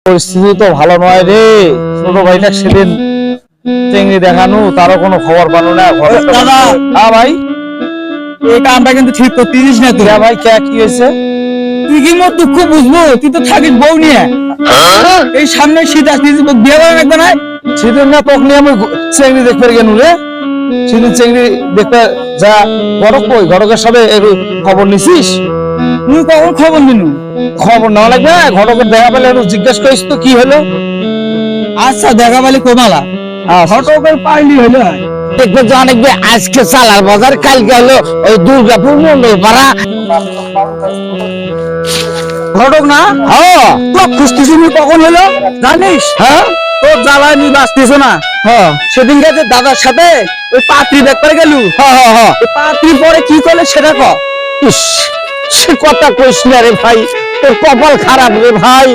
পরিস্থিতি তো ভালো নয় রে। ছোট ভাইটা সেদিন চেংড়ি দেখানো, তারও কোনো খবর পানো না। দাদা, হ্যাঁ ভাই, এই কামটা কিন্তু ঠিক করতেছিস না তুই। ভাই কি হয়েছে? তুই কি মোর দুঃখ বুঝবো? তুই তো থাকিস বউ নিয়ে। এই সামনে শীত আসতেছে, বিয়ে করা লাগবে না? সেদিন না তোকে নিয়ে আমি চেংড়ি দেখতে গেল রে। সেদিন চেংড়ি দেখতে যা ঘটক কই, ঘটকের সাথে একটু খবর নিছিস? তুই কখন খবর নিনু? খবর নেওয়া লাগবে, ঘটকের দেখা পেলে একটু জিজ্ঞেস করিস তো কি হলো। আচ্ছা, দেখা পালি কোমালা ঘটকের পাইলি হলো। দেখবে যে অনেকবে আজকে সালার বাজার, কালকে হলো ওই দুর্গাপুর মন্ডল পাড়া। ঘটক না? হ্যাঁ তোর খুঁজতেছি কখন হলো জানিস? হ্যাঁ তোর জ্বালায় নিয়ে বাঁচতেছ না। হ্যাঁ সেদিন গেছে দাদার সাথে ওই পাত্রী দেখতে গেলু। হ্যাঁ পাত্রী পরে কি করলে সেটা ক। ইস, সে কথা কইস না রে ভাই, তোর কপাল খারাপ রে ভাই।